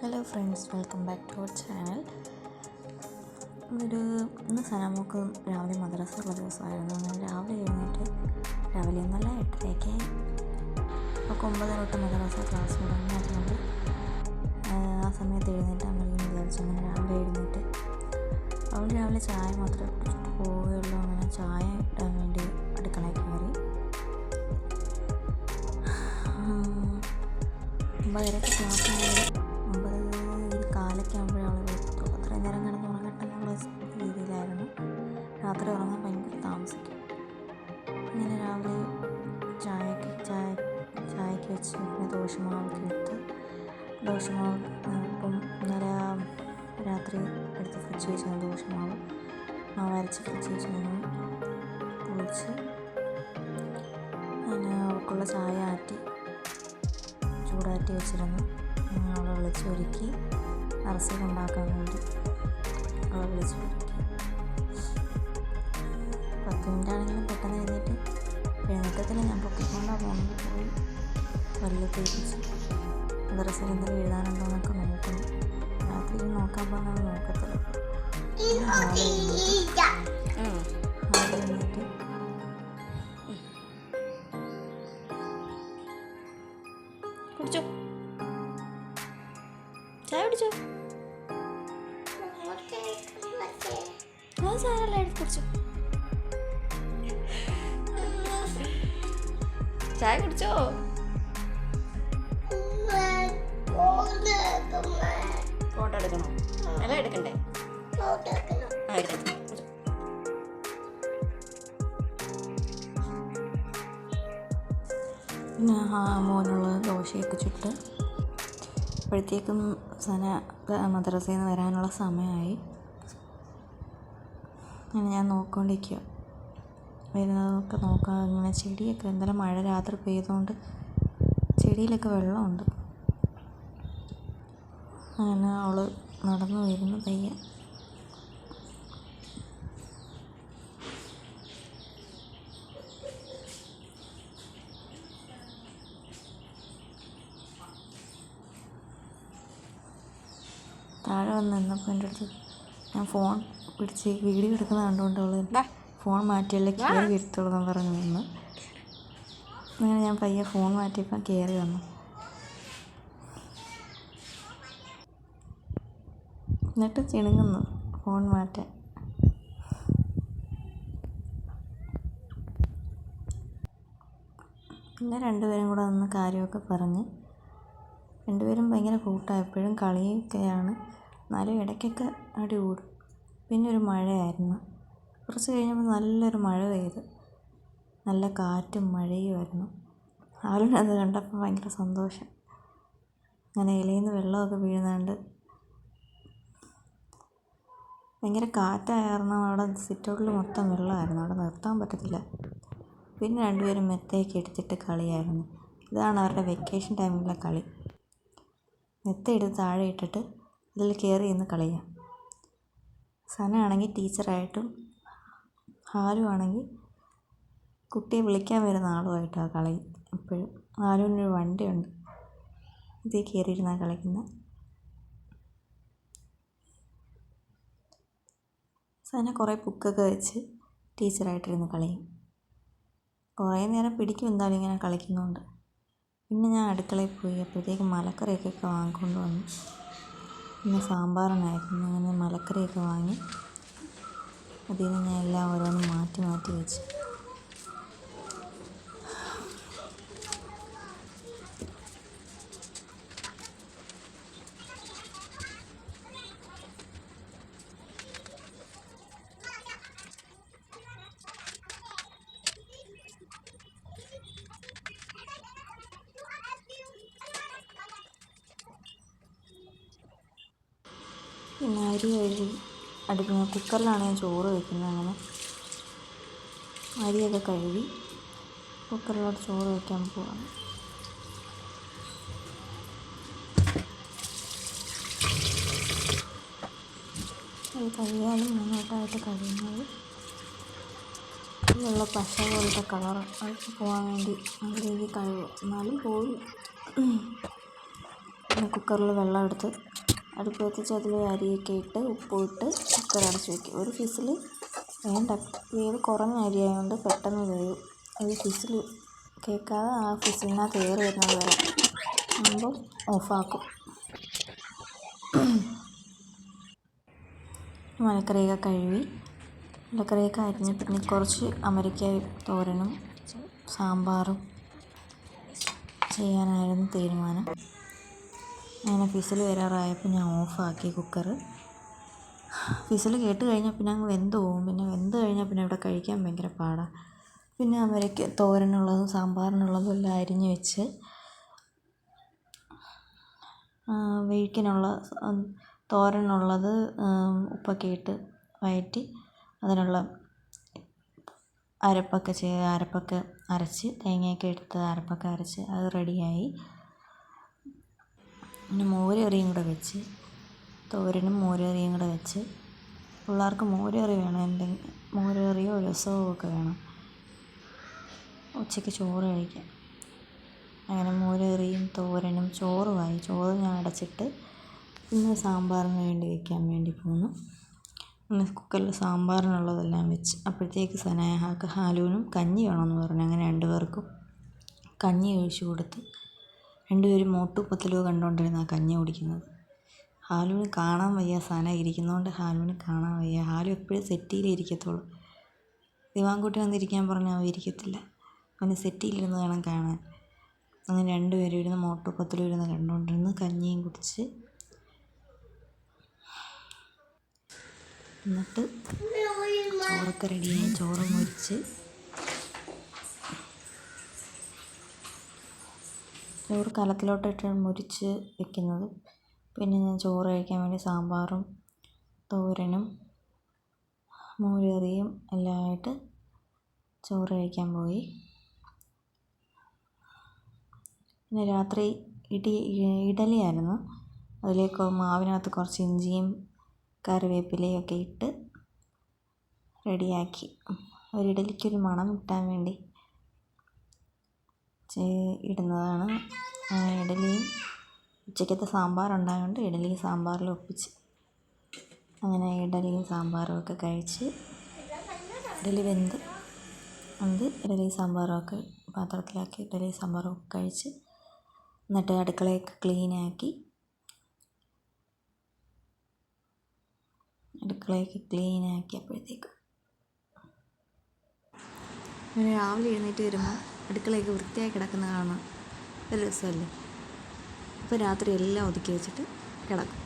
Hello friends, welcome back to our channel. ഇന്ന് സനാമോക്ക് രാവിലെ മദ്രസ ഉള്ള ദിവസമായിരുന്നു. അങ്ങനെ രാവിലെ ഒന്നല്ല 8:30 അപ്പോൾ 9 തൊട്ട് മദ്രസ ക്ലാസ് തുടങ്ങിയതുകൊണ്ട് ആ സമയത്ത് എഴുന്നേറ്റാൽ മതി എന്ന് വിചാരിച്ചു. അങ്ങനെ രാവിലെ ചായ മാത്രമേ കുടിച്ചിട്ട് പോവുകയുള്ളൂ. അങ്ങനെ ചായ ഇടാൻ വേണ്ടി അടുക്കളയിൽ കയറി. 9:30 ക്ലാസ് ആയാലും 9:15 ആകുമ്പോഴേ വരത്തുള്ളൂ. അത്രയും നേരം കിടന്ന് ഉറങ്ങട്ടെ എന്നുള്ള രീതിയിലായിരുന്നു. രാത്രി ഉറങ്ങാൻ ഭയങ്കര താമസിക്കും. ഇങ്ങനെ രാവിലെ ചായക്ക് വെച്ച് പിന്നെ ദോശമാവൊക്കെ എടുത്ത് ഇപ്പം ഇന്നലെ രാത്രി എടുത്ത് ഫ്രിഡ്ജ് വെച്ചാൽ മാവ് അരച്ച് ഫ്രിഡ്ജ് വെച്ച് പൊളിച്ച് പിന്നെ അവർക്കുള്ള ചായ ചൂടാറ്റി വെച്ചിരുന്നു. അവളെ വിളിച്ചൊരുക്കി അറസൽ ഉണ്ടാക്കാൻ വേണ്ടി അവളെ വിളിച്ചൊരുക്കി. 10 മിനിറ്റാണെങ്കിലും പെട്ടെന്ന് എഴുന്നേറ്റത്തിന് ഞാൻ പൊക്കിക്കൊണ്ടാണ് പോകുന്നത്. പോയി പല്ല് തേപ്പിച്ച് മദ്രസയിൽ എന്തെങ്കിലും എഴുതാനുണ്ടോ എന്നൊക്കെ നോക്കുന്നു. രാത്രി നോക്കാൻ പറഞ്ഞാൽ നോക്കത്തില്ല. എഴുന്നേറ്റ് കുടിച്ചോ, ചായ കുടിച്ചോ, സാരല്ല എടുത്ത് കുടിച്ചോ, ചായ കുടിച്ചോ. ഫോട്ടോ എടുക്കണോ? എല്ലാം എടുക്കണ്ടേ? പിന്നെ മോനുള്ള ദോശയൊക്കെ ചുട്ട് അപ്പോഴത്തേക്കും മദ്രസയിൽ നിന്ന് വരാനുള്ള സമയമായി. അങ്ങനെ ഞാൻ നോക്കിക്കൊണ്ടിരിക്കുക. വരുന്നതൊക്കെ നോക്കാം. ഇങ്ങനെ ചെടിയൊക്കെ ഇന്നലെ മഴ രാത്രി പെയ്തുകൊണ്ട് ചെടിയിലൊക്കെ വെള്ളമുണ്ട്. അങ്ങനെ അവൾ നടന്നു വരുന്നു പയ്യെ. താഴെ വന്ന് നിന്നപ്പോൾ എൻ്റെ അടുത്ത് ഞാൻ ഫോൺ പിടിച്ച് വീഡിയോ എടുക്കുന്ന കണ്ടുകൊണ്ട് അവൾ ഫോൺ മാറ്റിയല്ലേ കയറി വരുത്തുള്ളൂ എന്ന് പറഞ്ഞു നിന്ന്. അങ്ങനെ ഞാൻ പയ്യെ ഫോൺ മാറ്റിയപ്പോൾ കയറി വന്നു. എന്നിട്ട് ചിണുങ്ങുന്നു ഫോൺ മാറ്റാൻ. പിന്നെ രണ്ടുപേരും കൂടെ നിന്ന് കാര്യമൊക്കെ പറഞ്ഞ് രണ്ടുപേരും ഭയങ്കര കൂട്ടാണ്. എപ്പോഴും കളിയൊക്കെയാണ്. എന്നാലും ഇടയ്ക്കൊക്കെ അടി കൂടും. പിന്നെ ഒരു മഴയായിരുന്നു. കുറച്ച് കഴിഞ്ഞപ്പോൾ നല്ലൊരു മഴ പെയ്ത് നല്ല കാറ്റും മഴയുമായിരുന്നു. അത് കണ്ടപ്പോൾ ഭയങ്കര സന്തോഷം. അങ്ങനെ ഇലയിൽ നിന്ന് വെള്ളമൊക്കെ വീഴുന്നുണ്ട്. ഭയങ്കര കാറ്റായ കാരണം അവിടെ സിറ്റൗട്ടിൽ മൊത്തം വെള്ളമായിരുന്നു. അവിടെ നിർത്താൻ പറ്റത്തില്ല. പിന്നെ രണ്ടുപേരും മെത്തയൊക്കെ എടുത്തിട്ട് കളിയായിരുന്നു. ഇതാണ് അവരുടെ വെക്കേഷൻ ടൈമിലുള്ള കളി. മെത്ത എടുത്ത് താഴെ ഇട്ടിട്ട് അതിൽ കയറി നിന്ന് കളിയാം. സനാണെങ്കിൽ ടീച്ചറായിട്ടും ഹാലു ആണെങ്കിൽ കുട്ടിയെ വിളിക്കാൻ വരുന്ന ആളുമായിട്ടാണ് കളി. എപ്പോഴും ഹാലുവിനൊരു വണ്ടിയുണ്ട്, ഇതിൽ കയറിയിരുന്നാണ് കളിക്കുന്നത്. സന കുറേ ബുക്കൊക്കെ വെച്ച് ടീച്ചറായിട്ടിരുന്ന് കളിയും. കുറേ നേരം പിടിക്കും എന്തായാലും ഇങ്ങനെ കളിക്കുന്നുണ്ട്. പിന്നെ ഞാൻ അടുക്കളയിൽ പോയി. അപ്പോഴത്തേക്കും മലക്കറിയൊക്കെ വാങ്ങിക്കൊണ്ട് വന്നു. പിന്നെ സാമ്പാറിനായിരുന്നു. അങ്ങനെ മലക്കറിയൊക്കെ വാങ്ങി അതിൽ നിന്ന് ഞാൻ എല്ലാം ഓരോന്നും മാറ്റി വെച്ച്. പിന്നെ അരി കഴുകി കുക്കറിലാണ് ഞാൻ ചോറ് വയ്ക്കുന്നത്. അങ്ങനെ അരിയൊക്കെ കഴുകി കുക്കറിലോട്ട് ചോറ് വയ്ക്കാൻ പോവാണ്. അത് കഴുകിയാലും നന്നായിട്ടായിട്ട് കഴിയുന്നത് വെള്ള പശ പോലത്തെ കളർ അതൊക്കെ പോകാൻ വേണ്ടി നല്ല രീതിയിൽ കഴുകും. എന്നാലും പോയി. പിന്നെ കുക്കറിൽ വെള്ളം എടുത്ത് അടുപ്പ് കത്തിച്ച് അതിൽ അരിയൊക്കെ ഇട്ട് ഉപ്പും ഇട്ട് കുക്കർ അടച്ച് വയ്ക്കും. ഒരു ഫിസിൽ വേണ്ട, വേവ് കുറഞ്ഞ അരി ആയതുകൊണ്ട് പെട്ടെന്ന് വേവും. ഒരു ഫിസിൽ കേൾക്കാതെ ആ ഫിസിലിനകത്ത് എയർ വരുന്നത് വരെ ആകുമ്പോൾ ഓഫാക്കും. മലക്കറിയൊക്കെ കഴുകി മലക്കറിയൊക്കെ അരിഞ്ഞ് പിന്നെ കുറച്ച് അമരയ്ക്ക തോരനും സാമ്പാറും ചെയ്യാനായിരുന്നു തീരുമാനം. അങ്ങനെ ഫിസിൽ വരാറായപ്പോൾ ഞാൻ ഓഫാക്കി കുക്കർ. ഫിസിൽ കേട്ട് കഴിഞ്ഞാൽ പിന്നെ അങ്ങ് വെന്ത് പോകും. പിന്നെ വെന്ത് കഴിഞ്ഞാൽ പിന്നെ ഇവിടെ കഴിക്കാൻ ഭയങ്കര പാടാണ്. പിന്നെ അമരയ്ക്ക തോരനുള്ളതും സാമ്പാറിനുള്ളതും എല്ലാം അരിഞ്ഞ് വെച്ച് വേവിക്കാനുള്ള തോരനുള്ളത് ഉപ്പൊക്കെ ഇട്ട് വഴറ്റി അതിനുള്ള അരപ്പൊക്കെ അരച്ച് തേങ്ങയൊക്കെ എടുത്ത് അരപ്പൊക്കെ അരച്ച് അത് റെഡിയായി. പിന്നെ മോരുകറിയും കൂടെ വെച്ച്, തോരനും മോരുകറിയും കൂടെ വെച്ച്. പിള്ളേർക്ക് മോരുകറി വേണം, മോരുകറിയോ രസമോ ഒക്കെ വേണം ഉച്ചയ്ക്ക് ചോറ് കഴിക്കാൻ. അങ്ങനെ മോരുകറിയും തോരനും ചോറുമായി. ചോറ് ഞാൻ അടച്ചിട്ട് പിന്നെ സാമ്പാറിന് വേണ്ടി വയ്ക്കാൻ വേണ്ടി പോന്നു. പിന്നെ കുക്കറിൽ സാമ്പാറിനുള്ളതെല്ലാം വെച്ച്. അപ്പോഴത്തേക്ക് സനാഹക്ക് ഹാലുവിനും കഞ്ഞി വേണമെന്ന് പറഞ്ഞു. അങ്ങനെ 2 പേർക്കും കഞ്ഞി ഒഴിച്ച് കൊടുത്ത്. 2 പേരും മോട്ടു പത്ലു കണ്ടുകൊണ്ടിരുന്ന കഞ്ഞി കുടിക്കുന്നത്. ഹാലുവിന് കാണാൻ വയ്യ, സന ഇരിക്കുന്നതുകൊണ്ട് ഹാലുവിന് കാണാൻ വയ്യ. ഹാലു എപ്പോഴും സെറ്റിയിലേ ഇരിക്കത്തുള്ളൂ. ദിവാൻകുട്ടി വന്നിരിക്കാൻ പറഞ്ഞാൽ അവൻ ഇരിക്കത്തില്ല. അവന് സെറ്റിയിലിരുന്ന് വേണം കാണാൻ. അങ്ങനെ 2 പേരും ഇരുന്ന് മോട്ടു പത്ലു ഇരുന്ന് കണ്ടുകൊണ്ടിരുന്ന് കഞ്ഞിയും കുടിച്ച്. എന്നിട്ട് ചോറൊക്കെ റെഡിയായി. ചോറ് മുരിച്ച് ചോറ് കലത്തിലോട്ടിട്ട് മുരിച്ച് വെക്കുന്നത്. പിന്നെ ഞാൻ ചോറ് കഴിക്കാൻ വേണ്ടി സാമ്പാറും തോരനും മോരുകറിയും എല്ലാം ആയിട്ട് ചോറ് കഴിക്കാൻ പോയി. പിന്നെ രാത്രി ഇഡലിയായിരുന്നു. അതിലേക്ക് മാവിനകത്ത് കുറച്ച് ഇഞ്ചിയും കറിവേപ്പിലയും ഒക്കെ ഇട്ട് റെഡിയാക്കി. ഒരു ഇഡലിക്കൊരു മണം കിട്ടാൻ വേണ്ടി ഇടുന്നതാണ്. ഇഡലിയും ഉച്ചയ്ക്കത്തെ സാമ്പാറുണ്ടായതുകൊണ്ട് ഇഡലിയും സാമ്പാറിൽ ഒപ്പിച്ച്. അങ്ങനെ ഇഡലിയും സാമ്പാറും ഒക്കെ കഴിച്ച് ഇഡലി വെന്ത് ഇഡലിയും സാമ്പാറും ഒക്കെ പാത്രത്തിലാക്കി ഇഡലിയും സാമ്പാറും ഒക്കെ കഴിച്ച്. എന്നിട്ട് അടുക്കളയൊക്കെ ക്ലീനാക്കി അപ്പോഴത്തേക്കും രാവിലെ എഴുന്നേറ്റ് വരുമ്പോൾ അടുക്കളയൊക്കെ വൃത്തിയായി കിടക്കുന്ന കാണാൻ ഒരു രസമല്ലേ. അപ്പോൾ രാത്രി എല്ലാം ഒതുക്കി വെച്ചിട്ട് കിടക്കും.